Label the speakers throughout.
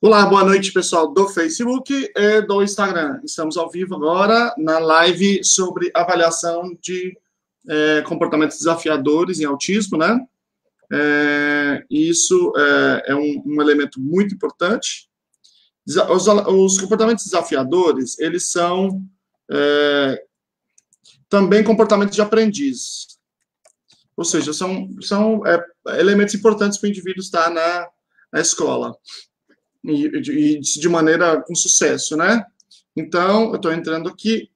Speaker 1: Olá, boa noite, pessoal do Facebook e do Instagram. Estamos ao vivo agora na live sobre avaliação de comportamentos desafiadores em autismo, né? Isso é um elemento muito importante. Os comportamentos desafiadores, eles são também comportamentos de aprendiz. Ou seja, são elementos importantes para o indivíduo estar na escola. E de maneira com sucesso, né? Então, eu estou entrando aqui,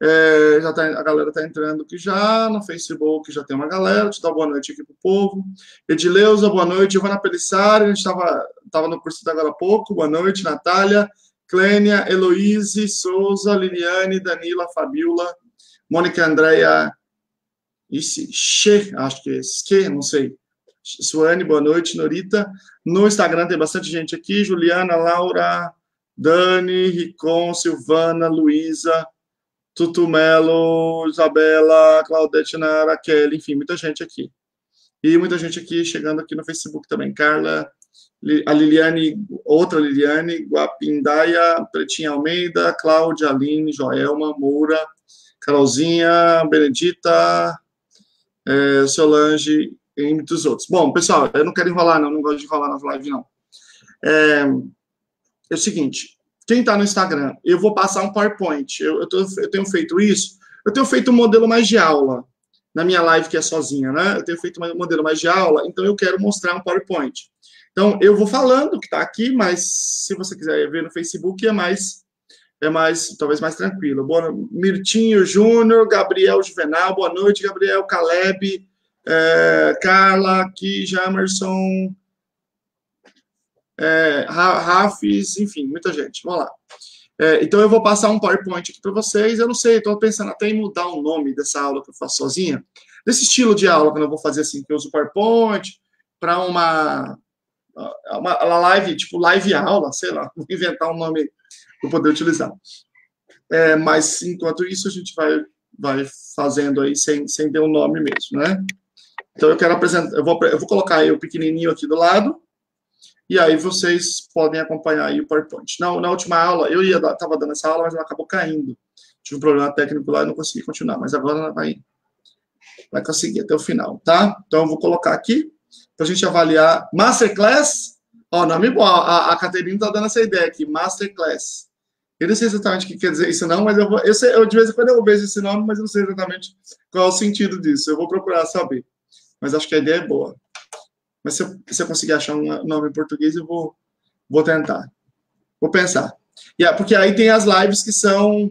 Speaker 1: a galera está entrando aqui já, no Facebook já tem uma galera, te dá boa noite aqui pro povo. Edileuza, boa noite. Giovana Pelissari, a gente estava no curso agora há pouco, boa noite. Natália, Clênia, Heloíse, Souza, Liliane, Danila, Fabiola, Mônica, Andréia, acho que é não sei. Suane, boa noite. Norita. No Instagram tem bastante gente aqui. Juliana, Laura, Dani, Ricon, Silvana, Luísa, Tutu Melo, Isabela, Claudete, Nara, Kelly, enfim, muita gente aqui. E muita gente aqui chegando aqui no Facebook também. Carla, a Liliane, outra Liliane, Guapindaia, Pretinha Almeida, Cláudia, Aline, Joelma, Moura, Carolzinha, Benedita, Solange, e muitos outros. Bom, pessoal, eu não quero enrolar, não gosto de enrolar nas lives, não. É o seguinte, quem está no Instagram, eu vou passar um PowerPoint, eu tenho feito isso, eu tenho feito um modelo mais de aula, na minha live que é sozinha, né? Eu tenho feito um modelo mais de aula, então eu quero mostrar um PowerPoint. Então, eu vou falando que está aqui, mas se você quiser ver no Facebook, talvez mais tranquilo. Boa, Mirtinho Júnior, Gabriel Juvenal, boa noite, Gabriel, Caleb, Carla, aqui, Jamerson, Rafis, enfim, muita gente. Vamos lá. Então, eu vou passar um PowerPoint aqui para vocês. Eu não sei, estou pensando até em mudar o nome dessa aula que eu faço sozinha, desse estilo de aula que eu não vou fazer assim, que eu uso o PowerPoint para uma live, tipo live aula, sei lá, vou inventar um nome para poder utilizar. Mas, enquanto isso, a gente vai fazendo aí sem ter um nome mesmo, né? Então, eu quero apresentar, eu vou colocar aí o pequenininho aqui do lado, e aí vocês podem acompanhar aí o PowerPoint. Na última aula, eu estava dando essa aula, mas ela acabou caindo. Tive um problema técnico lá e não consegui continuar, mas agora ela vai conseguir até o final, tá? Então, eu vou colocar aqui, para a gente avaliar Masterclass. Ó, nome bom, a Caterina está dando essa ideia aqui, Masterclass. Eu não sei exatamente o que quer dizer isso, não, mas eu de vez em quando eu vejo esse nome, mas eu não sei exatamente qual é o sentido disso. Eu vou procurar saber. Mas acho que a ideia é boa. Mas se eu conseguir achar um nome em português, eu vou tentar. Vou pensar. Porque aí tem as lives que são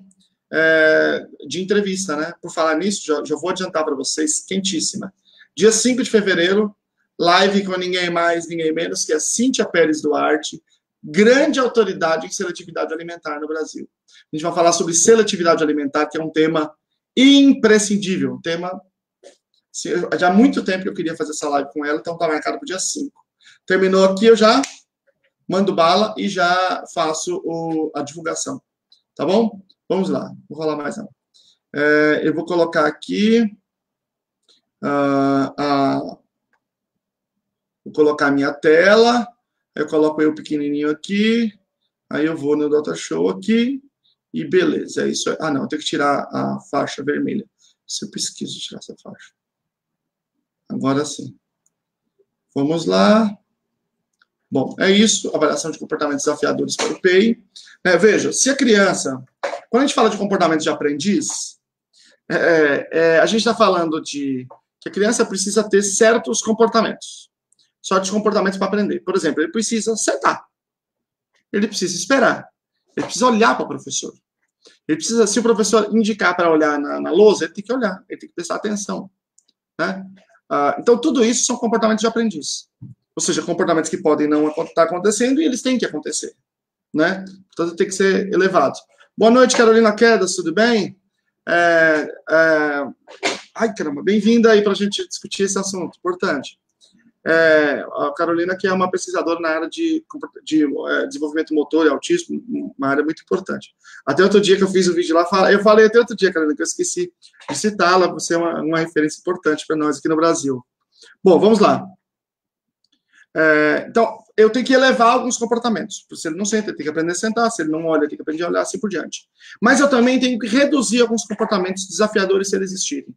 Speaker 1: de entrevista, né? Por falar nisso, já vou adiantar para vocês, quentíssima. Dia 5 de fevereiro, live com ninguém mais, ninguém menos, que é Cíntia Pérez Duarte, grande autoridade em seletividade alimentar no Brasil. A gente vai falar sobre seletividade alimentar, que é um tema imprescindível, um tema... Já há muito tempo que eu queria fazer essa live com ela, então está marcado para o dia 5. Terminou aqui, eu já mando bala e já faço a divulgação. Tá bom? Vamos lá, vou rolar mais não. Eu vou colocar aqui... vou colocar a minha tela, eu coloco eu pequenininho aqui, aí eu vou no Data Show aqui, e beleza, é isso aí. Não, eu tenho que tirar a faixa vermelha. Se eu pesquiso tirar essa faixa. Agora sim. Vamos lá. Bom, é isso. Avaliação de comportamentos desafiadores para o PEI. Veja, se a criança... Quando a gente fala de comportamento de aprendiz, a gente está falando que a criança precisa ter certos comportamentos. Certos comportamentos para aprender. Por exemplo, ele precisa sentar. Ele precisa esperar. Ele precisa olhar para o professor. Ele precisa, se o professor indicar para olhar na lousa, ele tem que olhar. Ele tem que prestar atenção. Né? Então, tudo isso são comportamentos de aprendiz. Ou seja, comportamentos que podem não estar acontecendo e eles têm que acontecer. Né? Portanto, tem que ser elevado. Boa noite, Carolina Quedas, tudo bem? Ai, caramba, bem-vinda aí para a gente discutir esse assunto, importante. A Carolina, que é uma pesquisadora na área de desenvolvimento motor e autismo, uma área muito importante. Até outro dia que eu fiz o vídeo lá, eu falei até outro dia, Carolina, que eu esqueci de citá-la, você é uma referência importante para nós aqui no Brasil. Bom, vamos lá. Então, eu tenho que elevar alguns comportamentos. Se ele não senta, ele tem que aprender a sentar. Se ele não olha, ele tem que aprender a olhar, assim por diante. Mas eu também tenho que reduzir alguns comportamentos desafiadores se eles existirem.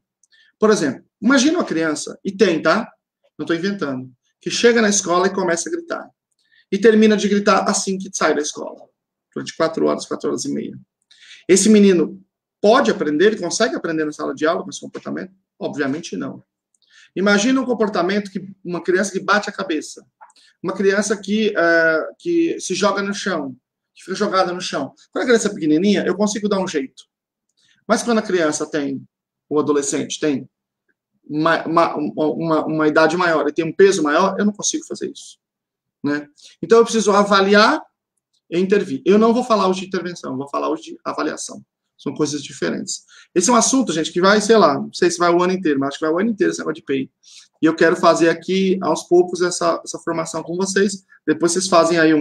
Speaker 1: Por exemplo, imagina uma criança, e tem, tá? Não estou inventando, que chega na escola e começa a gritar. E termina de gritar assim que sai da escola. Durante 4 horas e meia. Esse menino pode aprender, ele consegue aprender na sala de aula com esse comportamento? Obviamente não. Imagina um comportamento que uma criança que bate a cabeça. Uma criança que se joga no chão, que fica jogada no chão. Quando a criança é pequenininha, eu consigo dar um jeito. Mas quando a criança tem, o adolescente tem uma idade maior e tem um peso maior, eu não consigo fazer isso. Né? Então, eu preciso avaliar e intervir. Eu não vou falar hoje de intervenção, eu vou falar hoje de avaliação. São coisas diferentes. Esse é um assunto, gente, que vai, sei lá, não sei se vai o ano inteiro, mas acho que vai o ano inteiro esse negócio de PEI. E eu quero fazer aqui, aos poucos, essa formação com vocês. Depois vocês fazem aí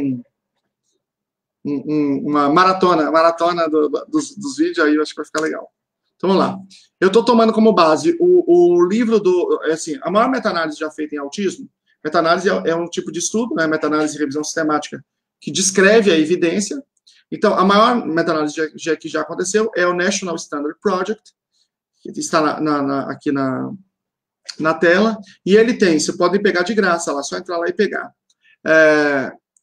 Speaker 1: uma maratona dos vídeos, aí eu acho que vai ficar legal. Então, vamos lá. Eu estou tomando como base o livro assim, a maior meta-análise já feita em autismo. Meta-análise é um tipo de estudo, né, meta-análise e revisão sistemática, que descreve a evidência. Então, a maior meta-análise que já aconteceu é o National Standard Project, que está aqui na tela, e ele tem, você pode pegar de graça lá, só entrar lá e pegar.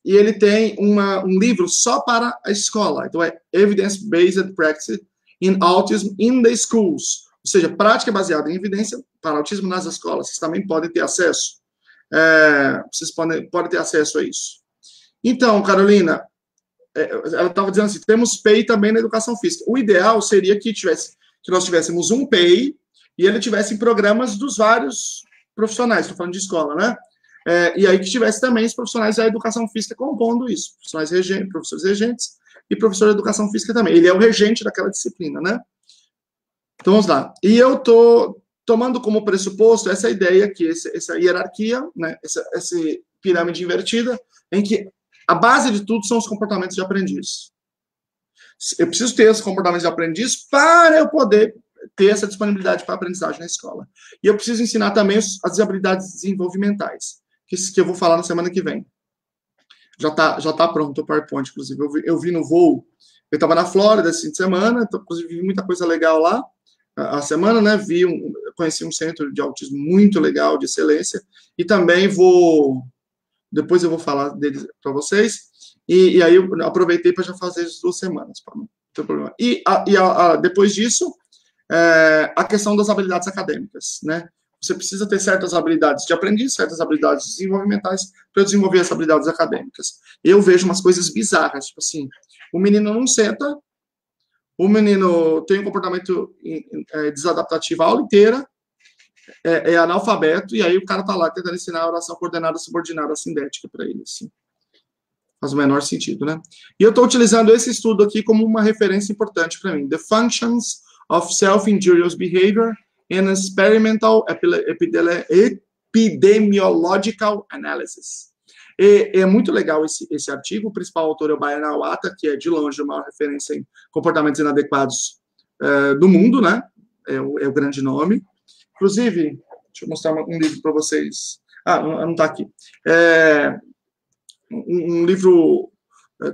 Speaker 1: E ele tem um livro só para a escola, então é Evidence-Based Practice in Autism in the Schools, ou seja, prática baseada em evidência para autismo nas escolas. Vocês também podem ter acesso. Vocês podem ter acesso a isso. Então, Carolina, ela estava dizendo assim, temos PEI também na educação física. O ideal seria que nós tivéssemos um PEI e ele tivesse em programas dos vários profissionais, estou falando de escola, né? E aí que tivesse também os profissionais da educação física compondo isso, professores regentes e professor de educação física também. Ele é o regente daquela disciplina, né? Então, vamos lá. E eu estou tomando como pressuposto essa ideia aqui, essa hierarquia, né? Essa pirâmide invertida, em que a base de tudo são os comportamentos de aprendiz. Eu preciso ter esses comportamentos de aprendiz para eu poder ter essa disponibilidade para a aprendizagem na escola. E eu preciso ensinar também as habilidades desenvolvimentais, que eu vou falar na semana que vem. Já tá pronto o PowerPoint, inclusive. Eu vi no voo, eu estava na Flórida esse fim de semana, então, inclusive vi muita coisa legal lá. A semana, né, conheci um centro de autismo muito legal, de excelência, e também depois eu vou falar deles para vocês, e aí eu aproveitei para já fazer as 2 semanas, não tem problema. E depois disso, a questão das habilidades acadêmicas, né? Você precisa ter certas habilidades de aprendiz, certas habilidades desenvolvimentais para desenvolver as habilidades acadêmicas. Eu vejo umas coisas bizarras, tipo assim, o menino não senta, o menino tem um comportamento desadaptativo a aula inteira, é analfabeto, e aí o cara tá lá tentando ensinar a oração coordenada, subordinada, sindética para ele, assim. Faz o menor sentido, né? E eu estou utilizando esse estudo aqui como uma referência importante para mim. The Functions of Self-Injurious Behavior in Experimental Epidemiological Analysis. É muito legal esse artigo. O principal autor é o Bayan Awata, que é, de longe, a maior referência em comportamentos inadequados do mundo, né? É o grande nome. Inclusive, deixa eu mostrar um livro para vocês. Não está aqui. Um livro...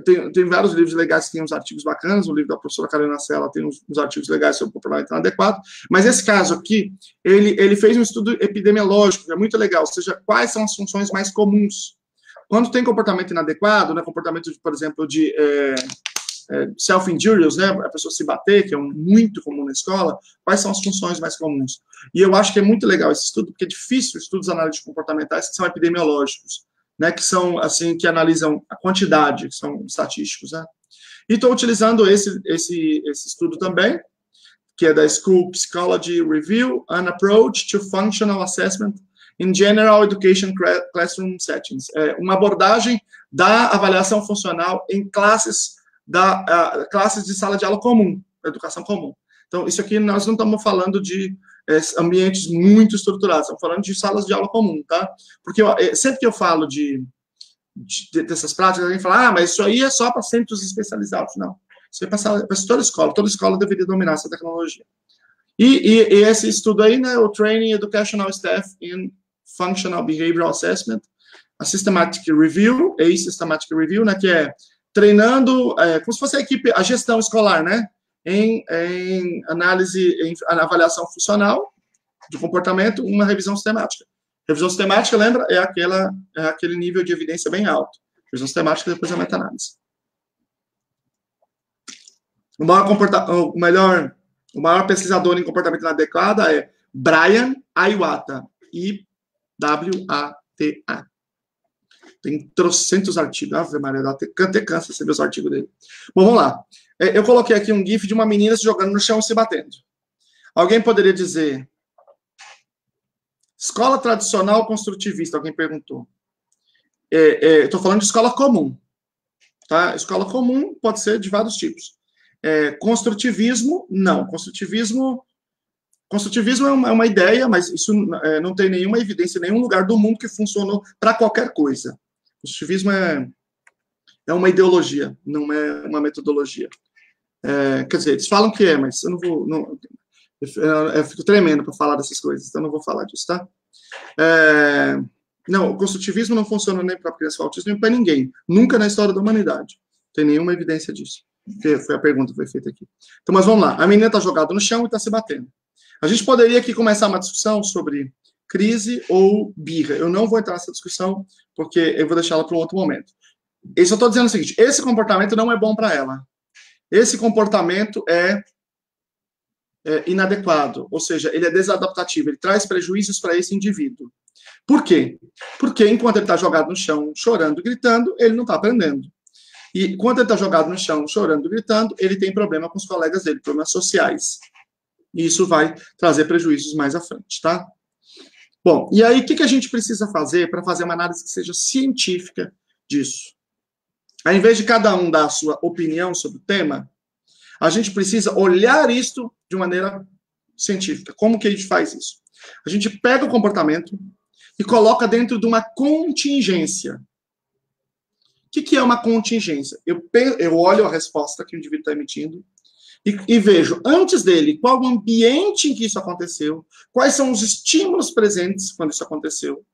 Speaker 1: Tem vários livros legais que tem uns artigos bacanas. O livro da professora Carolina Sela tem uns artigos legais sobre comportamento inadequado. Mas esse caso aqui, ele fez um estudo epidemiológico, que é muito legal. Ou seja, quais são as funções mais comuns. Quando tem comportamento inadequado, né, comportamento, por exemplo, de self-injurious, né, a pessoa se bater, que é muito comum na escola, quais são as funções mais comuns? E eu acho que é muito legal esse estudo, porque é difícil estudos analíticos comportamentais que são epidemiológicos, né, que são, assim, que analisam a quantidade, que são estatísticos, né. E estou utilizando esse estudo também, que é da School Psychology Review, An Approach to Functional Assessment in General Education Classroom Settings. Uma abordagem da avaliação funcional em classes de sala de aula comum, educação comum. Então, isso aqui nós não estamos falando de ambientes muito estruturados, estamos falando de salas de aula comum, tá? Porque sempre que eu falo dessas práticas, alguém fala, mas isso aí é só para centros especializados. Não, isso é para toda escola deveria dominar essa tecnologia. E esse estudo aí, né, o Training Educational Staff in Functional Behavioral Assessment, a Systematic Review, Systematic Review, né, que é treinando, como se fosse a equipe, a gestão escolar, né, em análise, em avaliação funcional de comportamento, uma revisão sistemática. Revisão sistemática, lembra, é aquele nível de evidência bem alto. Revisão sistemática, depois a meta-análise. O maior pesquisador em comportamento inadequado é Brian Iwata, I-W-A-T-A. Tem trocentos artigos. Ave Maria, até cansa você ver os artigos dele. Bom, vamos lá. Eu coloquei aqui um GIF de uma menina se jogando no chão e se batendo. Alguém poderia dizer... Escola tradicional construtivista, alguém perguntou. Estou falando de escola comum. Tá? Escola comum pode ser de vários tipos. Construtivismo, não. Construtivismo é uma ideia, mas isso não tem nenhuma evidência em nenhum lugar do mundo que funcionou para qualquer coisa. Construtivismo é uma ideologia, não é uma metodologia. Quer dizer, eles falam que mas eu não vou... eu fico tremendo para falar dessas coisas, então não vou falar disso, tá? Não, o construtivismo não funciona nem para criança com autismo, nem para ninguém. Nunca na história da humanidade. Não tem nenhuma evidência disso. Foi a pergunta que foi feita aqui. Então, mas vamos lá. A menina está jogada no chão e está se batendo. A gente poderia aqui começar uma discussão sobre crise ou birra. Eu não vou entrar nessa discussão, porque eu vou deixá-la para um outro momento. Eu só estou dizendo o seguinte, esse comportamento não é bom para ela. Esse comportamento é inadequado, ou seja, ele é desadaptativo, ele traz prejuízos para esse indivíduo. Por quê? Porque enquanto ele está jogado no chão, chorando, gritando, ele não está aprendendo. E quando ele está jogado no chão, chorando, gritando, ele tem problema com os colegas dele, problemas sociais. E isso vai trazer prejuízos mais à frente, tá? Bom, e aí o que a gente precisa fazer para fazer uma análise que seja científica disso? Ao invés de cada um dar a sua opinião sobre o tema, a gente precisa olhar isto de maneira científica. Como que a gente faz isso? A gente pega o comportamento e coloca dentro de uma contingência. O que é uma contingência? Eu olho a resposta que o indivíduo está emitindo e vejo, antes dele, qual o ambiente em que isso aconteceu, quais são os estímulos presentes quando isso aconteceu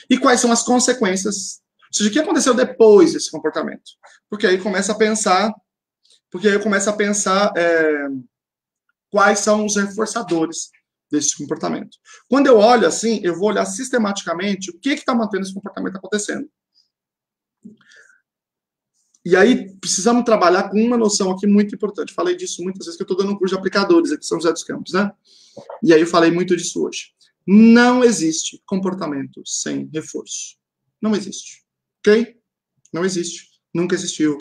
Speaker 1: e quais são as consequências. Ou seja, o que aconteceu depois desse comportamento? Porque aí eu começo a pensar quais são os reforçadores desse comportamento. Quando eu olho assim, eu vou olhar sistematicamente o que está mantendo esse comportamento acontecendo. E aí, precisamos trabalhar com uma noção aqui muito importante. Falei disso muitas vezes, que eu estou dando um curso de aplicadores aqui em São José dos Campos, né? E aí eu falei muito disso hoje. Não existe comportamento sem reforço. Não existe. Ok? Não existe. Nunca existiu.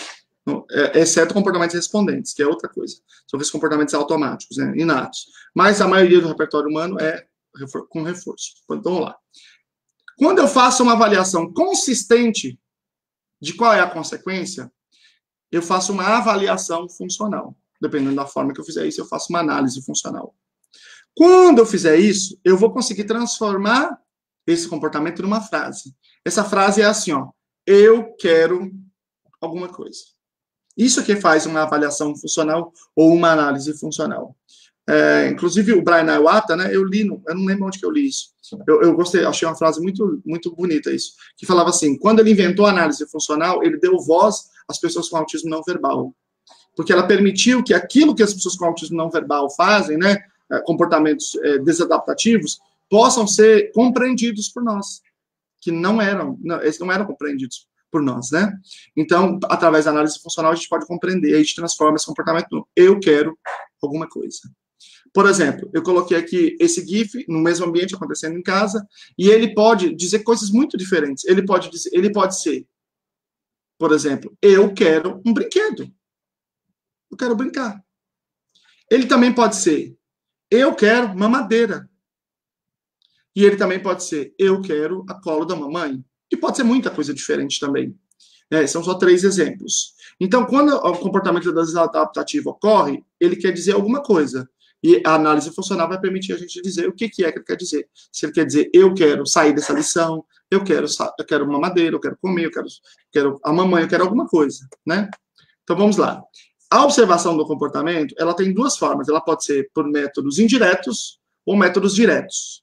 Speaker 1: Exceto comportamentos respondentes, que é outra coisa. São esses comportamentos automáticos, né? Inatos. Mas a maioria do repertório humano é com reforço. Então, vamos lá. Quando eu faço uma avaliação consistente de qual é a consequência, eu faço uma avaliação funcional. Dependendo da forma que eu fizer isso, eu faço uma análise funcional. Quando eu fizer isso, eu vou conseguir transformar esse comportamento numa frase. Essa frase é assim, ó. Eu quero alguma coisa. Isso aqui faz uma avaliação funcional ou uma análise funcional. Inclusive, o Brian Iwata, né, eu não lembro onde que eu li isso. Eu gostei, achei uma frase muito, muito bonita isso, que falava assim, quando ele inventou a análise funcional, ele deu voz às pessoas com autismo não verbal. Porque ela permitiu que aquilo que as pessoas com autismo não verbal fazem, né, comportamentos desadaptativos, possam ser compreendidos por nós, que eles não eram compreendidos por nós, né? Então, através da análise funcional, a gente pode compreender, a gente transforma esse comportamento no eu quero alguma coisa. Por exemplo, eu coloquei aqui esse GIF no mesmo ambiente acontecendo em casa, e ele pode dizer coisas muito diferentes. Ele pode ser, por exemplo, eu quero um brinquedo. Eu quero brincar. Ele também pode ser, eu quero mamadeira. E ele também pode ser, eu quero a colo da mamãe. E pode ser muita coisa diferente também. São só 3 exemplos. Então, quando o comportamento desadaptativo ocorre, ele quer dizer alguma coisa. E a análise funcional vai permitir a gente dizer o que é que ele quer dizer. Se ele quer dizer, eu quero sair dessa lição, eu quero mamadeira, eu quero comer, eu quero a mamãe, eu quero alguma coisa, né? Então, vamos lá. A observação do comportamento, ela tem 2 formas. Ela pode ser por métodos indiretos ou métodos diretos.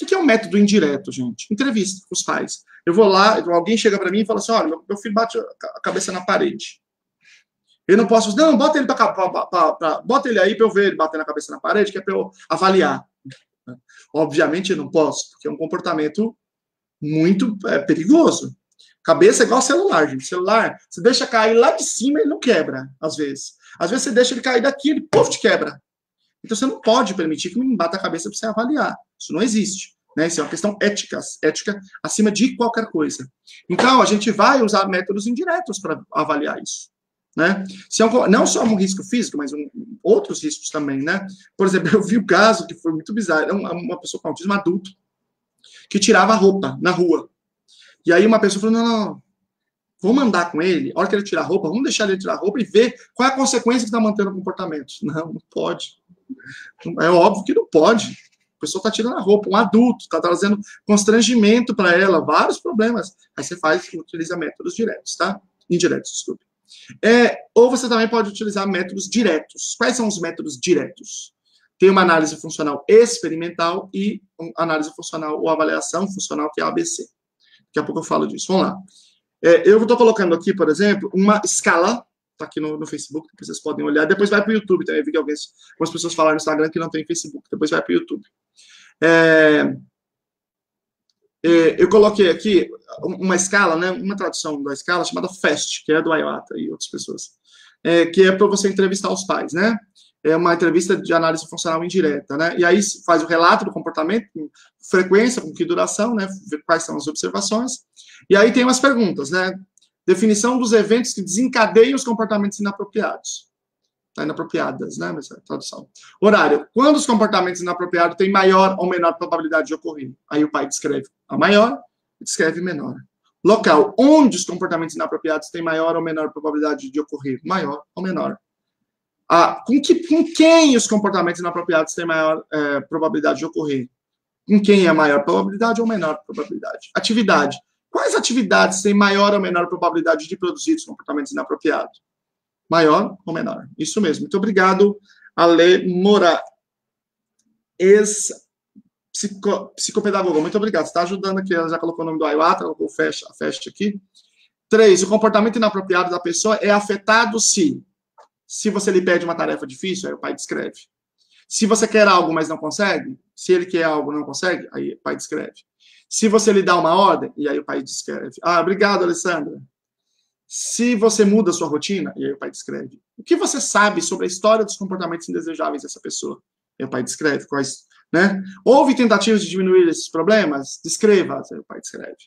Speaker 1: O que é um método indireto, gente? Entrevista com os pais. Eu vou lá, alguém chega para mim e fala assim, olha, meu filho bate a cabeça na parede. Eu não posso, não, bota ele bota ele aí para eu ver ele bater na cabeça na parede, que é para eu avaliar. Obviamente eu não posso, porque é um comportamento muito perigoso. Cabeça é igual celular, gente. Celular, você deixa cair lá de cima, ele não quebra, às vezes. Às vezes você deixa ele cair daqui, ele, puf, te quebra. Então você não pode permitir que me bata a cabeça para você avaliar. Isso não existe. Né? Isso é uma questão ética acima de qualquer coisa. Então, a gente vai usar métodos indiretos para avaliar isso. Né? Se é não só um risco físico, mas outros riscos também. Né? Por exemplo, eu vi um caso que foi muito bizarro. Era uma pessoa com autismo adulto que tirava a roupa na rua. E aí uma pessoa falou, não, vamos andar com ele, a hora que ele tirar a roupa, vamos deixar ele tirar a roupa e ver qual é a consequência que está mantendo o comportamento. Não pode. É óbvio que não pode. A pessoa está tirando a roupa, um adulto, está trazendo constrangimento para ela, vários problemas. Aí você utiliza métodos diretos, tá? Indiretos, desculpe. Ou você também pode utilizar métodos diretos. Quais são os métodos diretos? Tem uma análise funcional experimental e análise funcional ou avaliação funcional, que é a ABC. Daqui a pouco eu falo disso. Vamos lá. Eu estou colocando aqui, por exemplo, uma escala, está aqui no Facebook, que vocês podem olhar. Depois vai para o YouTube também. Eu vi que algumas pessoas falaram no Instagram que não tem Facebook. Depois vai para o YouTube. Eu coloquei aqui uma escala, né, uma tradução da escala chamada FAST, que é do Iwata e outras pessoas, que é para você entrevistar os pais, né? É uma entrevista de análise funcional indireta, né? E aí faz o relato do comportamento, com frequência, com que duração, né? Ver quais são as observações. E aí tem umas perguntas, né? Definição dos eventos que desencadeiam os comportamentos inapropriados. Tá, inapropriadas, né? Mas é a tradução. Horário. Quando os comportamentos inapropriados têm maior ou menor probabilidade de ocorrer? Aí o pai descreve a maior e descreve menor. Local. Onde os comportamentos inapropriados têm maior ou menor probabilidade de ocorrer? Maior ou menor. Com quem os comportamentos inapropriados têm maior probabilidade de ocorrer? Com quem é maior probabilidade ou menor probabilidade? Atividade. Quais atividades têm maior ou menor probabilidade de produzir os comportamentos inapropriados? Maior ou menor? Isso mesmo. Muito obrigado, Ale Moura, ex-psicopedagoga. Muito obrigado. Você está ajudando aqui. Ela já colocou o nome do Iwata, colocou a FAST aqui. 3. O comportamento inapropriado da pessoa é afetado se você lhe pede uma tarefa difícil, aí o pai descreve. Se você quer algo, mas não consegue, se ele quer algo e não consegue, aí o pai descreve. Se você lhe dá uma ordem, e aí o pai descreve. Obrigado, Alessandra. Se você muda a sua rotina, e aí o pai descreve. O que você sabe sobre a história dos comportamentos indesejáveis dessa pessoa? E aí o pai descreve. Quais, né? Houve tentativas de diminuir esses problemas? Descreva, aí o pai descreve.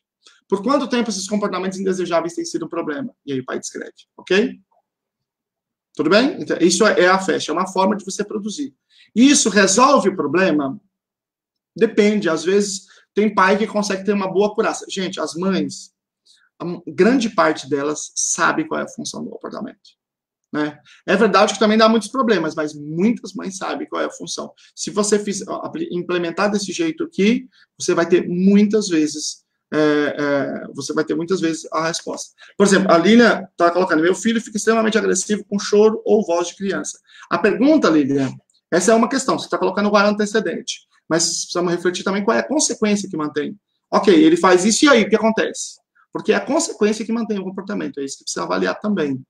Speaker 1: Por quanto tempo esses comportamentos indesejáveis têm sido um problema? E aí o pai descreve. Ok? Tudo bem? Então, isso é a FAST, é uma forma de você produzir. Isso resolve o problema? Depende. Às vezes, tem pai que consegue ter uma boa curaça. Gente, as mães, a grande parte delas sabe qual é a função do comportamento. Né? É verdade que também dá muitos problemas, mas muitas mães sabem qual é a função. Se você implementar desse jeito aqui, você vai ter muitas vezes a resposta. Por exemplo, a Lilian está colocando, meu filho fica extremamente agressivo com choro ou voz de criança. A pergunta, Lilian, essa é uma questão, você está colocando o antecedente, mas precisamos refletir também qual é a consequência que mantém. Ok, ele faz isso e aí, o que acontece? Porque é a consequência que mantém o comportamento, é isso que precisa avaliar também.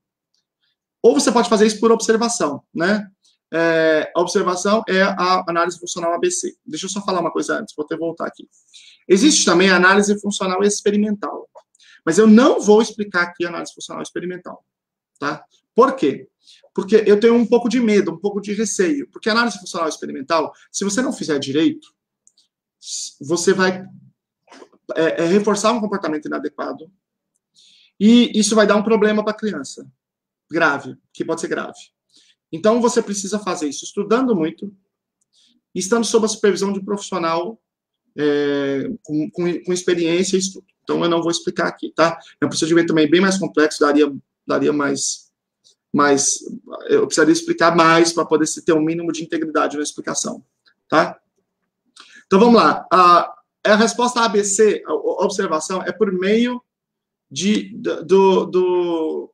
Speaker 1: Ou você pode fazer isso por observação, né? A observação é a análise funcional ABC. Deixa eu só falar uma coisa antes, vou até voltar aqui. Existe também a análise funcional experimental. Mas eu não vou explicar aqui a análise funcional experimental. Tá? Por quê? Porque eu tenho um pouco de medo, um pouco de receio. Porque a análise funcional experimental, se você não fizer direito, você vai reforçar um comportamento inadequado. E isso vai dar um problema para a criança. Grave, que pode ser grave. Então, você precisa fazer isso estudando muito, estando sob a supervisão de um profissional com experiência e estudo. Então, eu não vou explicar aqui, tá? É um procedimento também bem mais complexo, daria mais eu precisaria explicar mais para poder ter um mínimo de integridade na explicação, tá? Então, vamos lá. A resposta ABC, a observação, é por meio do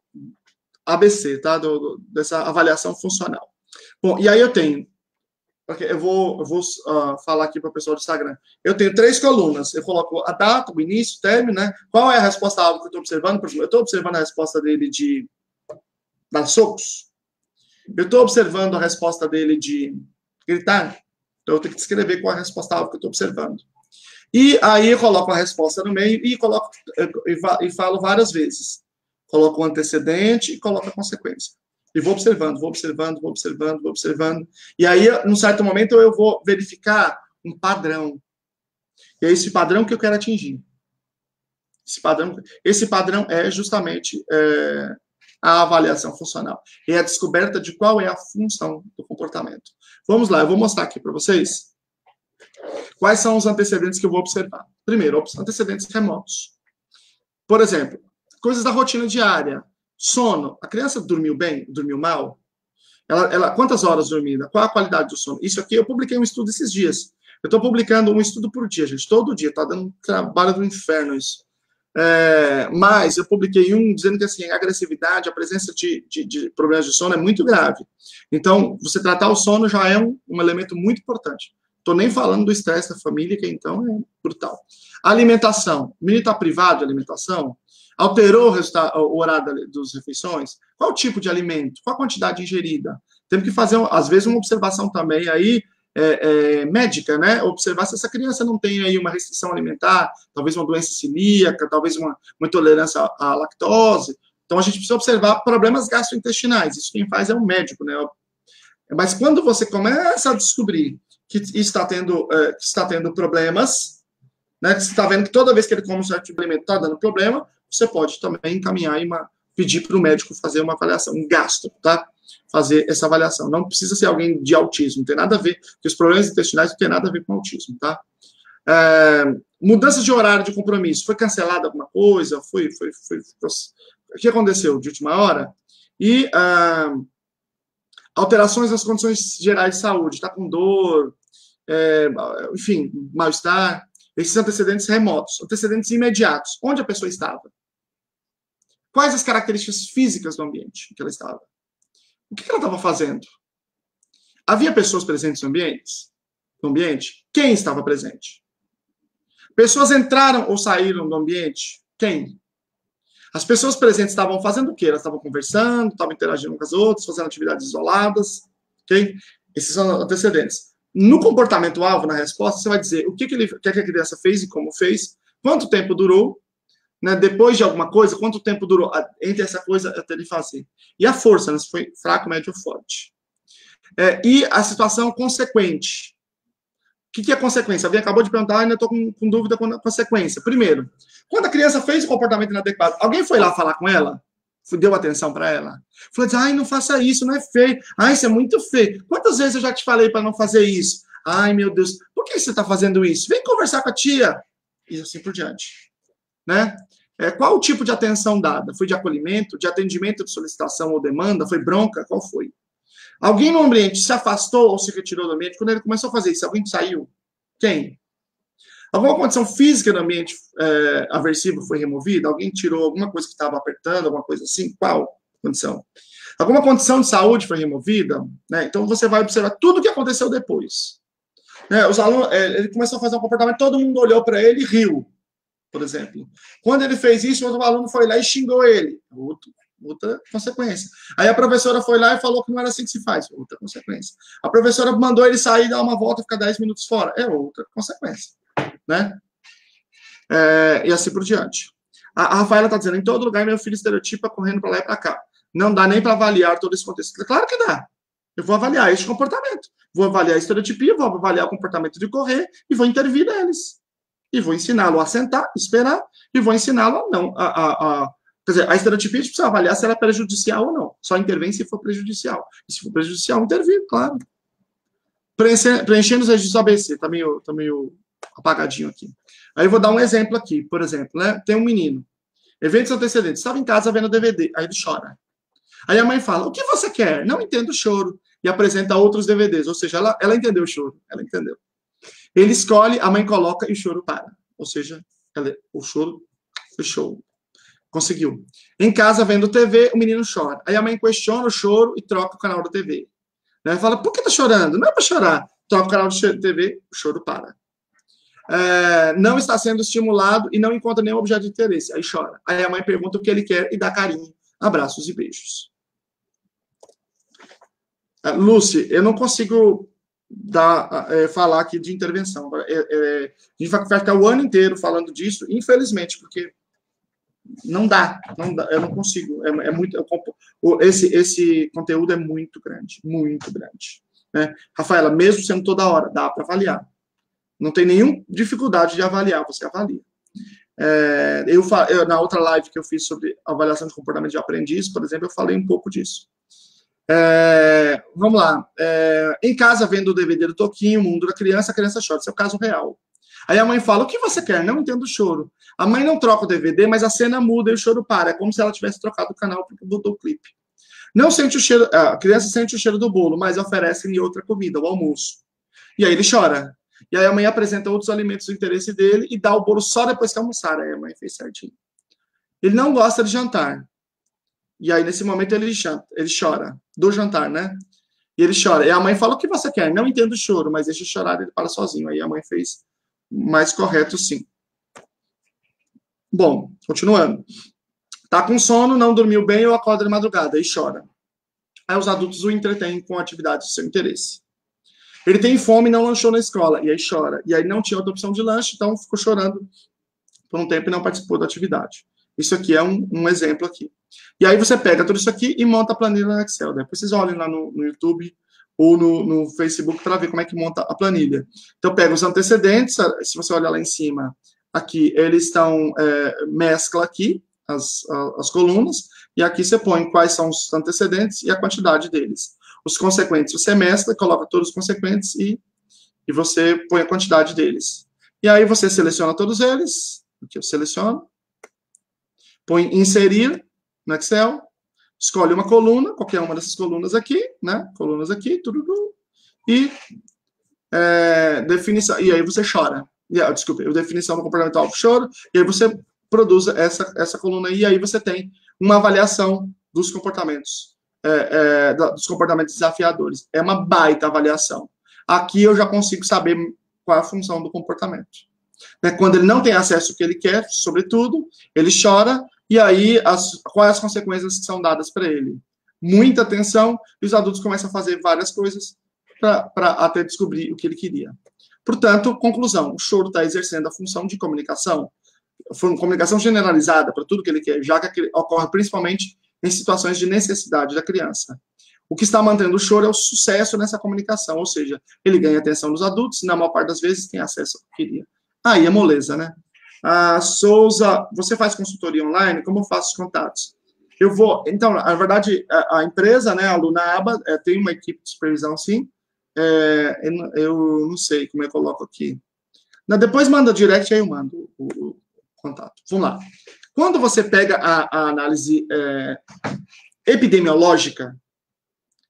Speaker 1: ABC, tá? Dessa avaliação funcional. Bom, e aí eu tenho porque eu vou falar aqui para o pessoal do Instagram. Eu tenho 3 colunas. Eu coloco a data, o início, o término, né? Qual é a resposta alvo que eu estou observando? Por exemplo, eu estou observando a resposta dele de dar socos. Eu estou observando a resposta dele de gritar. Então, eu tenho que descrever qual é a resposta alvo que eu estou observando. E aí eu coloco a resposta no meio e falo várias vezes. Coloco o antecedente e coloco a consequência. E vou observando, vou observando, vou observando, vou observando. E aí, num certo momento, eu vou verificar um padrão. E é esse padrão que eu quero atingir. Esse padrão é justamente a avaliação funcional. É a descoberta de qual é a função do comportamento. Vamos lá, eu vou mostrar aqui para vocês quais são os antecedentes que eu vou observar. Primeiro, antecedentes remotos. Por exemplo, coisas da rotina diária. Sono. A criança dormiu bem? Dormiu mal? Quantas horas dormida? Qual a qualidade do sono? Isso aqui, eu publiquei um estudo esses dias. Eu estou publicando um estudo por dia, gente. Todo dia. Está dando um trabalho do inferno isso. Mas eu publiquei um dizendo que assim, a agressividade, a presença de problemas de sono é muito grave. Então, você tratar o sono já é um elemento muito importante. Estou nem falando do estresse da família, que então é brutal. Alimentação. O menino está privado de alimentação? Alterou o horário das refeições? Qual tipo de alimento? Qual a quantidade ingerida? Temos que fazer, às vezes, uma observação também aí, médica, né? Observar se essa criança não tem aí uma restrição alimentar, talvez uma doença celíaca, talvez uma intolerância à lactose. Então, a gente precisa observar problemas gastrointestinais. Isso quem faz é o médico, né? Mas quando você começa a descobrir que está tendo problemas, né? Que você está vendo que toda vez que ele come um certo tipo de alimento está dando problema, você pode também encaminhar e pedir para o médico fazer uma avaliação, um gastro, tá? Fazer essa avaliação. Não precisa ser alguém de autismo, não tem nada a ver, porque os problemas intestinais não tem nada a ver com autismo, tá? Mudança de horário de compromisso. Foi cancelada alguma coisa? O que aconteceu de última hora? E alterações nas condições gerais de saúde. Está com dor, enfim, mal-estar. Esses antecedentes remotos. Antecedentes imediatos. Onde a pessoa estava? Quais as características físicas do ambiente em que ela estava? O que ela estava fazendo? Havia pessoas presentes no ambiente? Quem estava presente? Pessoas entraram ou saíram do ambiente? Quem? As pessoas presentes estavam fazendo o quê? Elas estavam conversando, estavam interagindo com as outras, fazendo atividades isoladas. Okay? Esses são antecedentes. No comportamento-alvo, na resposta, você vai dizer o que a criança fez e como fez, quanto tempo durou, né, depois de alguma coisa, quanto tempo durou entre essa coisa até ele fazer. E a força, né, se foi fraco, médio ou forte. E a situação consequente. O que é consequência? Alguém acabou de perguntar, ainda estou com dúvida com a consequência. Primeiro, quando a criança fez o comportamento inadequado, alguém foi lá falar com ela? Deu atenção para ela? Falou assim, ai, não faça isso, não é feio. Ai, isso é muito feio. Quantas vezes eu já te falei para não fazer isso? Ai, meu Deus, por que você está fazendo isso? Vem conversar com a tia. E assim por diante. Né? Qual o tipo de atenção dada? Foi de acolhimento, de atendimento de solicitação ou demanda? Foi bronca? Qual foi? Alguém no ambiente se afastou ou se retirou do ambiente? Quando ele começou a fazer isso, alguém saiu? Quem? Alguma condição física no ambiente aversivo foi removida? Alguém tirou alguma coisa que estava apertando, alguma coisa assim? Qual condição? Alguma condição de saúde foi removida? Né? Então, você vai observar tudo o que aconteceu depois. Né? Os alunos, ele começou a fazer um comportamento, todo mundo olhou para ele e riu, por exemplo. Quando ele fez isso, outro aluno foi lá e xingou ele. Outra consequência. Aí a professora foi lá e falou que não era assim que se faz. Outra consequência. A professora mandou ele sair, dar uma volta e ficar 10 minutos fora. É outra consequência. Né? E assim por diante. A Rafaela está dizendo, em todo lugar meu filho estereotipa correndo para lá e para cá. Não dá nem para avaliar todo esse contexto. Claro que dá. Eu vou avaliar este comportamento. Vou avaliar a estereotipia, vou avaliar o comportamento de correr e vou intervir neles. E vou ensiná-lo a sentar, esperar, e vou ensiná-lo a não. Quer dizer, a estereotipia a gente precisa avaliar se ela é prejudicial ou não. Só intervém se for prejudicial. E se for prejudicial, intervir, claro. Preenchendo os registros ABC. Tá meio apagadinho aqui. Aí eu vou dar um exemplo aqui. Por exemplo, né? Tem um menino. Eventos antecedentes. Estava em casa vendo DVD. Aí ele chora. Aí a mãe fala, o que você quer? Não entendo o choro. E apresenta outros DVDs. Ou seja, ela entendeu o choro. Ela entendeu. Ele escolhe, a mãe coloca e o choro para. Ou seja, o choro fechou. Conseguiu. Em casa, vendo TV, o menino chora. Aí a mãe questiona o choro e troca o canal da TV. Ela fala, por que tá chorando? Não é para chorar. troca o canal de TV, o choro para. Não está sendo estimulado e não encontra nenhum objeto de interesse, aí chora. Aí a mãe pergunta o que ele quer e dá carinho, abraços e beijos. Lucy, eu não consigo falar aqui de intervenção. A gente vai ficar o ano inteiro falando disso, infelizmente, porque não dá, eu não consigo. Esse conteúdo é muito grande, né? Rafaela, mesmo sendo toda hora, dá para avaliar. Não tem nenhuma dificuldade de avaliar, você avalia. Na outra live que eu fiz sobre avaliação de comportamento de aprendiz, por exemplo, eu falei um pouco disso. Vamos lá. Em casa, vendo o DVD do Toquinho, o Mundo da Criança, a criança chora. Esse é o caso real. Aí a mãe fala, o que você quer? Não entendo o choro. A mãe não troca o DVD, mas a cena muda e o choro para. É como se ela tivesse trocado o canal porque botou o clipe. Não sente o cheiro, a criança sente o cheiro do bolo, mas oferece-lhe outra comida, o almoço. E aí ele chora. E aí a mãe apresenta outros alimentos do interesse dele e dá o bolo só depois que almoçar. Aí a mãe fez certinho. Ele não gosta de jantar. E aí, nesse momento, ele chora. Do jantar, né? E ele chora. E a mãe fala, o que você quer? Não entendo o choro, mas deixa chorar, ele para sozinho. Aí a mãe fez mais correto, sim. Bom, continuando. Tá com sono, não dormiu bem ou acorda de madrugada e chora. Aí os adultos o entretêm com atividades de seu interesse. Ele tem fome e não lanchou na escola. E aí chora. E aí não tinha outra opção de lanche, então ficou chorando por um tempo e não participou da atividade. Isso aqui é um exemplo aqui. E aí você pega tudo isso aqui e monta a planilha no Excel. Depois vocês olhem lá no YouTube ou no Facebook para ver como é que monta a planilha. Então, pega os antecedentes, se você olhar lá em cima, aqui, eles estão, mescla aqui as colunas, e aqui você põe quais são os antecedentes e a quantidade deles. Os consequentes você mescla, coloca todos os consequentes e você põe a quantidade deles. E aí você seleciona todos eles, aqui eu seleciono, põe inserir no Excel, escolhe uma coluna, qualquer uma dessas colunas aqui, né? Colunas aqui, tudo. E definição. E aí você chora. Desculpa, definição do comportamental do choro. E aí você produz essa coluna aí, e aí você tem uma avaliação dos comportamentos. Dos comportamentos desafiadores. É uma baita avaliação. Aqui eu já consigo saber qual é a função do comportamento. Quando ele não tem acesso ao que ele quer, sobretudo, ele chora. E aí, quais as consequências que são dadas para ele? Muita atenção, e os adultos começam a fazer várias coisas para até descobrir o que ele queria. Portanto, conclusão, o choro está exercendo a função de comunicação generalizada para tudo que ele quer, já que ocorre principalmente em situações de necessidade da criança. O que está mantendo o choro é o sucesso nessa comunicação, ou seja, ele ganha atenção dos adultos e, na maior parte das vezes, tem acesso ao que queria. Aí é moleza, né? Souza, você faz consultoria online? Como eu faço os contatos? Então, na verdade, a empresa, né, a Lunaba, tem uma equipe de supervisão, sim. Eu não sei como eu coloco aqui. Depois manda direct, aí eu mando o contato. Vamos lá. Quando você pega a análise epidemiológica,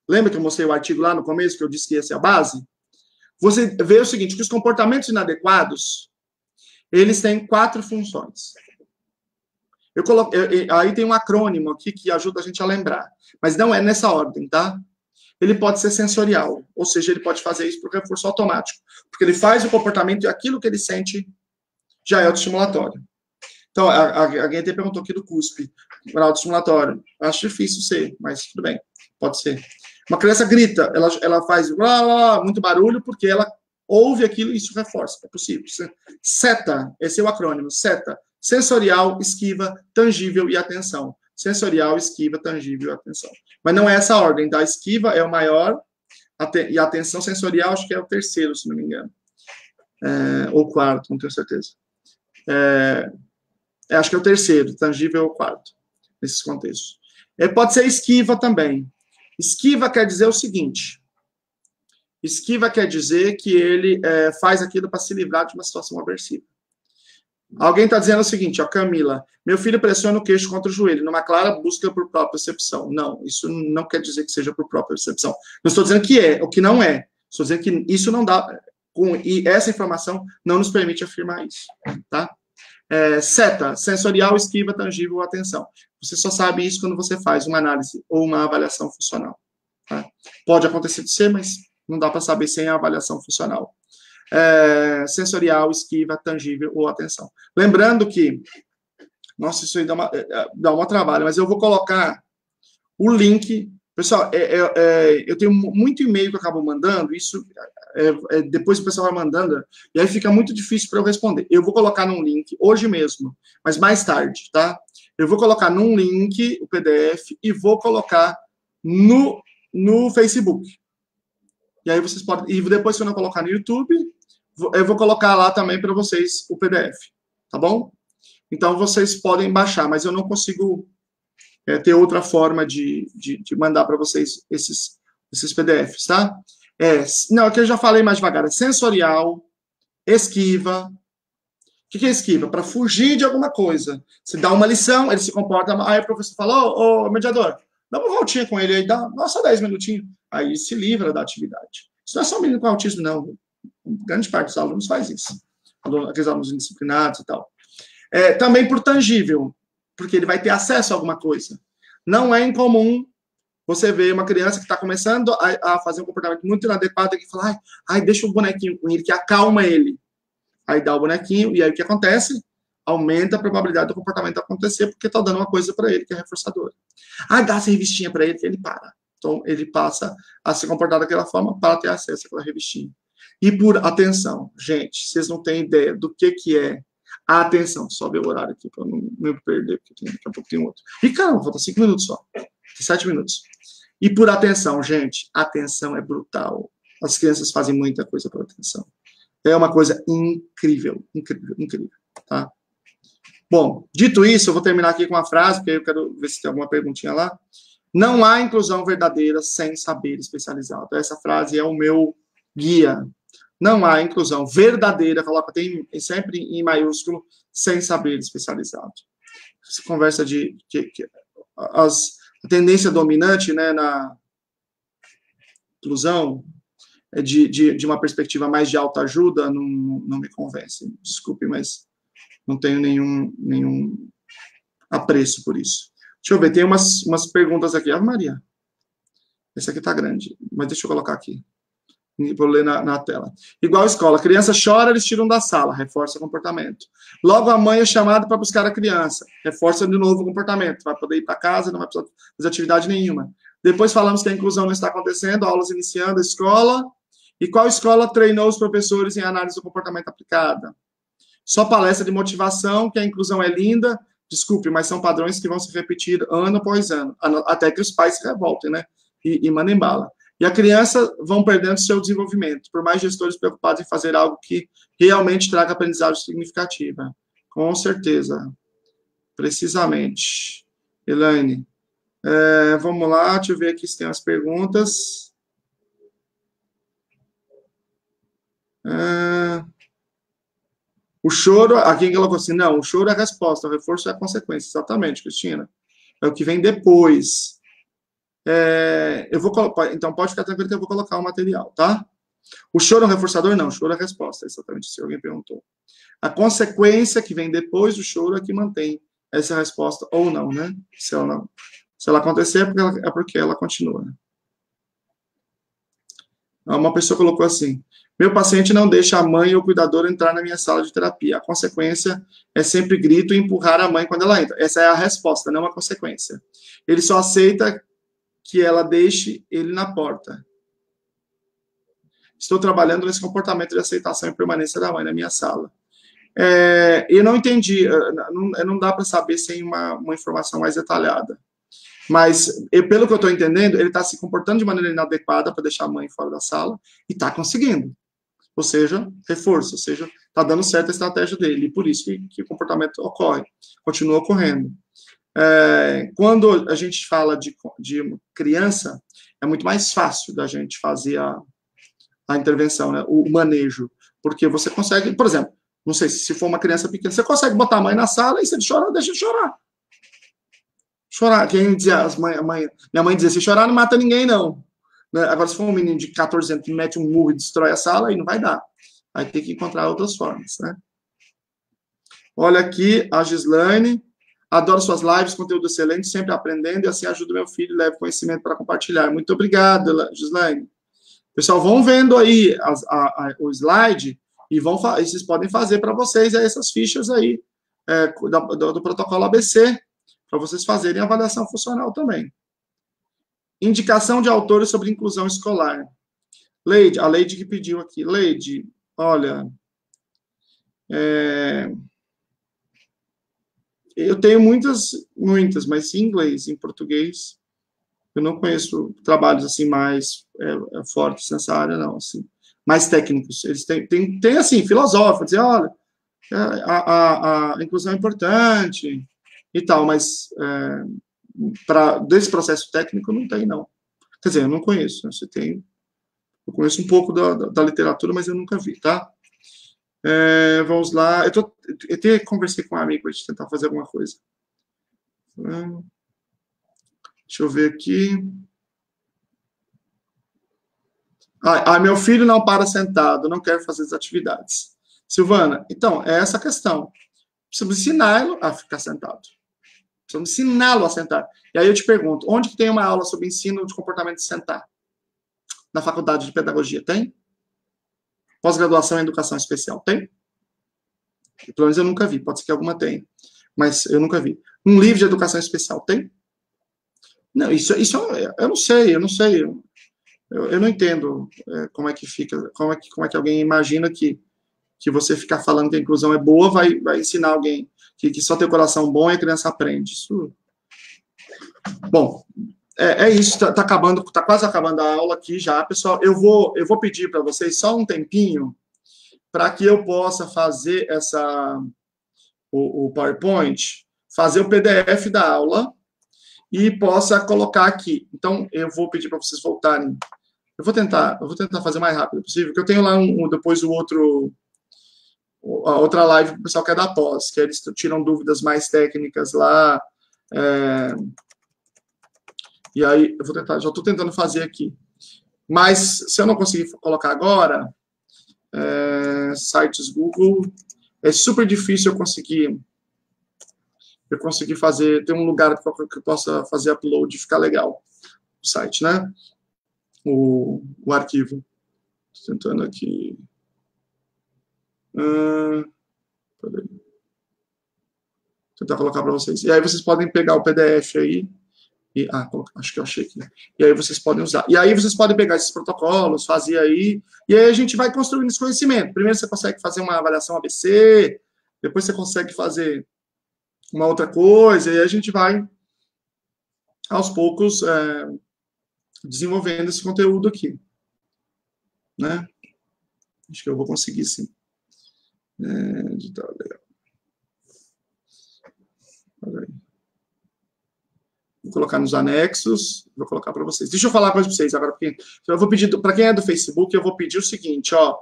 Speaker 1: lembra que eu mostrei o artigo lá no começo, que eu disse que essa é a base? Você vê o seguinte, que os comportamentos inadequados, eles têm 4 funções. Aí tem um acrônimo aqui que ajuda a gente a lembrar, mas não é nessa ordem, tá? Ele pode ser sensorial, ou seja, ele pode fazer isso por reforço automático, porque ele faz o comportamento e aquilo que ele sente já é autoestimulatório. Então, alguém até perguntou aqui do CUSP, autoestimulatório. Acho difícil ser, mas tudo bem, pode ser. Uma criança grita, ela faz muito barulho porque ela ouve aquilo e isso reforça, é possível. SETA, esse é o acrônimo, SETA, sensorial, esquiva, tangível e atenção. Sensorial, esquiva, tangível e atenção. Mas não é essa a ordem, tá? Esquiva é o maior, e a atenção sensorial acho que é o terceiro, se não me engano. Ou quarto, não tenho certeza. Acho que é o terceiro, tangível é o quarto, nesses contextos. Pode ser esquiva também. Esquiva quer dizer o seguinte, esquiva quer dizer que ele faz aquilo para se livrar de uma situação aversiva. Alguém está dizendo o seguinte, Camila, meu filho pressiona o queixo contra o joelho, numa clara busca por própria percepção. Não, isso não quer dizer que seja por própria percepção. Não estou dizendo que é, o que não é. Estou dizendo que isso não dá, e essa informação não nos permite afirmar isso, tá? SETA, sensorial, esquiva, tangível, atenção. Você só sabe isso quando você faz uma análise ou uma avaliação funcional. Tá? Pode acontecer de ser, mas Não dá para saber sem a avaliação funcional. Sensorial, esquiva, tangível ou atenção. Lembrando que, nossa, isso aí dá uma trabalho, mas eu vou colocar o link. Pessoal, eu tenho muito e-mail que eu acabo mandando, isso depois o pessoal vai mandando, e aí fica muito difícil para eu responder. Eu vou colocar num link, hoje mesmo, mas mais tarde, tá? Eu vou colocar num link o PDF e vou colocar no Facebook. E aí vocês podem... E depois, se eu não colocar no YouTube, eu vou colocar lá também para vocês o PDF, tá bom? Então, vocês podem baixar, mas eu não consigo ter outra forma de mandar para vocês esses PDFs, tá? Não, aqui eu já falei mais devagar. É sensorial, esquiva. O que é esquiva? Para fugir de alguma coisa. Você dá uma lição, ele se comporta... Aí o professor fala, ô, mediador, dá uma voltinha com ele aí, dá só 10 minutinhos. Aí se livra da atividade. Isso não é só um menino com autismo, não. Grande parte dos alunos faz isso. Aqueles alunos indisciplinados e tal. Também por tangível, porque ele vai ter acesso a alguma coisa. Não é incomum você ver uma criança que está começando a fazer um comportamento muito inadequado e fala, ai, deixa o bonequinho com ele, que acalma ele. Aí dá o bonequinho, e aí o que acontece? Aumenta a probabilidade do comportamento acontecer, porque está dando uma coisa para ele que é reforçadora. Dá essa revistinha para ele, que ele para. Então, ele passa a se comportar daquela forma para ter acesso àquela revistinha. E por atenção, gente, vocês não têm ideia do que é a atenção. Só ver o horário aqui para não me perder, porque daqui a pouco tem outro. E caramba, falta 5 minutos só. 7 minutos. E por atenção, gente, atenção é brutal. As crianças fazem muita coisa por atenção. É uma coisa incrível, incrível, incrível, tá? Bom, dito isso, eu vou terminar aqui com uma frase, porque eu quero ver se tem alguma perguntinha lá. Não há inclusão verdadeira sem saber especializado. Essa frase é o meu guia. Não há inclusão verdadeira, tem sempre em maiúsculo, sem saber especializado. Essa conversa a tendência dominante, né, na inclusão de uma perspectiva mais de autoajuda não me convence. Desculpe, mas não tenho nenhum apreço por isso. Deixa eu ver, tem umas perguntas aqui. Maria, esse aqui tá grande, mas deixa eu colocar aqui. Vou ler na tela. Igual escola, a criança chora, eles tiram da sala, reforça o comportamento. Logo a mãe é chamada para buscar a criança, reforça de novo o comportamento, vai poder ir para casa, não vai precisar fazer atividade nenhuma. Depois falamos que a inclusão não está acontecendo, aulas iniciando, a escola. E qual escola treinou os professores em análise do comportamento aplicada? Só palestra de motivação, que a inclusão é linda, desculpe, mas são padrões que vão se repetir ano após ano, até que os pais se revoltem, né? E mandem bala. E a criança vão perdendo seu desenvolvimento, por mais gestores preocupados em fazer algo que realmente traga aprendizagem significativa. Com certeza. Precisamente. Elaine. Vamos lá, deixa eu ver aqui se tem as perguntas. O choro, aqui ele colocou assim, não, o choro é a resposta, o reforço é a consequência. Exatamente, Cristina. É o que vem depois. Então, pode ficar tranquilo que eu vou colocar o material, tá? O choro é um reforçador? Não, o choro é a resposta, exatamente, se alguém perguntou. A consequência que vem depois do choro é que mantém essa resposta, ou não, né? Se ela acontecer, é porque ela continua. Né? Uma pessoa colocou assim, meu paciente não deixa a mãe ou o cuidador entrar na minha sala de terapia. A consequência é sempre grito e empurrar a mãe quando ela entra. Essa é a resposta, não a consequência. Ele só aceita que ela deixe ele na porta. Estou trabalhando nesse comportamento de aceitação e permanência da mãe na minha sala. Eu não entendi, não dá para saber sem uma informação mais detalhada. Mas, pelo que eu estou entendendo, ele está se comportando de maneira inadequada para deixar a mãe fora da sala e está conseguindo. Ou seja, reforço, ou seja, está dando certo a estratégia dele. E por isso que o comportamento ocorre, continua ocorrendo. Quando a gente fala de criança, é muito mais fácil da gente fazer a intervenção, né? O manejo, porque você consegue, por exemplo, não sei se for uma criança pequena, você consegue botar a mãe na sala e se ele chorar, deixa ele chorar. Chorar, quem dizia, minha mãe dizia, se chorar não mata ninguém, não. Né? Agora, se for um menino de 14 anos que mete um murro e destrói a sala, aí não vai dar. Aí tem que encontrar outras formas, né? Olha aqui, a Gislaine. Adoro suas lives, conteúdo excelente, sempre aprendendo, e assim ajudo meu filho, levo conhecimento para compartilhar. Muito obrigado, Gislaine. Pessoal, vão vendo aí o slide e vocês podem fazer para vocês essas fichas aí do protocolo ABC, para vocês fazerem avaliação funcional também. Indicação de autores sobre inclusão escolar. Leide, a Leide que pediu aqui. Leide, olha, eu tenho muitas, mas em inglês, em português, eu não conheço trabalhos assim mais fortes nessa área, não, assim, mais técnicos. Eles têm assim, filosófico, dizer, olha, a inclusão é importante e tal, mas desse processo técnico não tem, não. Quer dizer, eu não conheço, né? Eu conheço um pouco da literatura, mas eu nunca vi, tá? Vamos lá. Eu até conversei com um amigo para a gente tentar fazer alguma coisa. Deixa eu ver aqui. Meu filho não para sentado, não quer fazer as atividades. Silvana, então, é essa a questão. Precisamos ensiná-lo a ficar sentado. Precisamos ensiná-lo a sentar. E aí eu te pergunto, onde que tem uma aula sobre ensino de comportamento de sentar? Na faculdade de pedagogia, tem? Pós-graduação em educação especial, tem? Pelo menos eu nunca vi, pode ser que alguma tenha, mas eu nunca vi. Um livro de educação especial, tem? Não, isso eu não sei, eu não entendo como é que fica, como é que alguém imagina que você ficar falando que a inclusão é boa vai ensinar alguém que só ter coração bom e a criança aprende. Isso. Bom, é isso, tá quase acabando a aula aqui já, pessoal. Eu vou pedir para vocês só um tempinho para que eu possa fazer o PowerPoint, fazer o PDF da aula e possa colocar aqui. Então, eu vou pedir para vocês voltarem. Eu vou tentar fazer o mais rápido possível, porque eu tenho lá depois a outra live para o pessoal que é da pós, que eles tiram dúvidas mais técnicas lá. E aí, eu vou tentar, já estou tentando fazer aqui. Mas, se eu não conseguir colocar agora, sites Google, é super difícil eu conseguir fazer, ter um lugar que eu possa fazer upload e ficar legal o site, né? O arquivo. Estou tentando aqui. Vou tentar colocar para vocês. E aí vocês podem pegar o PDF aí. Acho que eu achei aqui. E aí vocês podem usar. E aí vocês podem pegar esses protocolos, fazer aí. E aí a gente vai construindo esse conhecimento. Primeiro você consegue fazer uma avaliação ABC, depois você consegue fazer uma outra coisa, e aí a gente vai, aos poucos, desenvolvendo esse conteúdo aqui. Né? Acho que eu vou conseguir, sim. Vou colocar nos anexos, vou colocar para vocês. Deixa eu falar uma coisa para vocês agora, porque eu vou pedir, para quem é do Facebook, eu vou pedir o seguinte, ó,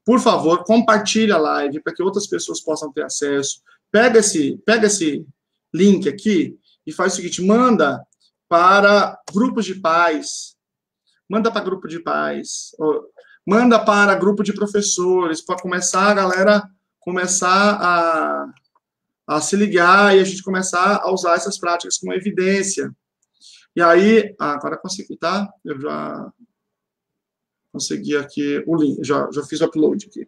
Speaker 1: por favor, compartilhe a live para que outras pessoas possam ter acesso. Pega esse link aqui e faz o seguinte, manda para grupos de pais, manda para grupo de pais, manda para grupo de professores, para começar a galera a se ligar e a gente começar a usar essas práticas como evidência. E aí, agora consegui, tá? Eu já consegui aqui o link, já fiz o upload aqui.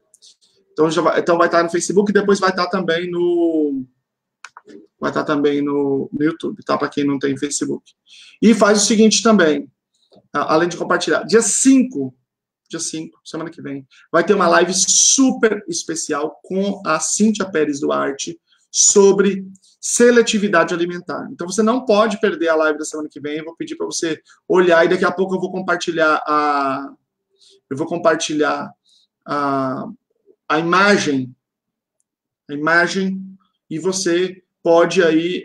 Speaker 1: Então vai estar no Facebook e depois vai estar também no YouTube, tá? Para quem não tem Facebook. E faz o seguinte também, além de compartilhar, dia 5, semana que vem, vai ter uma live super especial com a Cíntia Pérez Duarte, sobre seletividade alimentar. Então, você não pode perder a live da semana que vem. Eu vou pedir para você olhar e daqui a pouco eu vou compartilhar a imagem, e você pode aí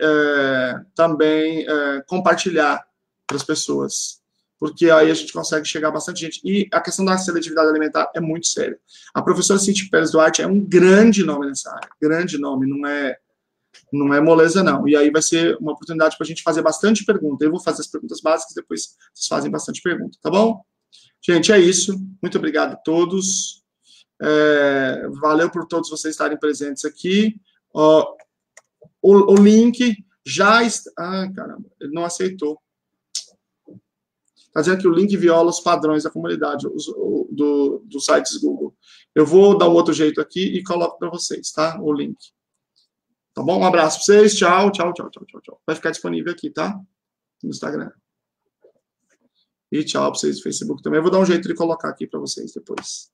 Speaker 1: também compartilhar para as pessoas, porque aí a gente consegue chegar a bastante gente. E a questão da seletividade alimentar é muito séria. A professora Cíntia Pérez Duarte é um grande nome nessa área, grande nome, não é moleza, não. E aí vai ser uma oportunidade para a gente fazer bastante pergunta. Eu vou fazer as perguntas básicas, depois vocês fazem bastante pergunta, tá bom? Gente, é isso. Muito obrigado a todos. Valeu por todos vocês estarem presentes aqui. O link já está... caramba, ele não aceitou. Está dizendo que o link viola os padrões da comunidade, dos sites Google. Eu vou dar um outro jeito aqui e coloco para vocês, tá? O link. Tá bom? Um abraço para vocês. Tchau, tchau, tchau, tchau, tchau, tchau. Vai ficar disponível aqui, tá? No Instagram. E tchau para vocês no Facebook também. Eu vou dar um jeito de colocar aqui para vocês depois.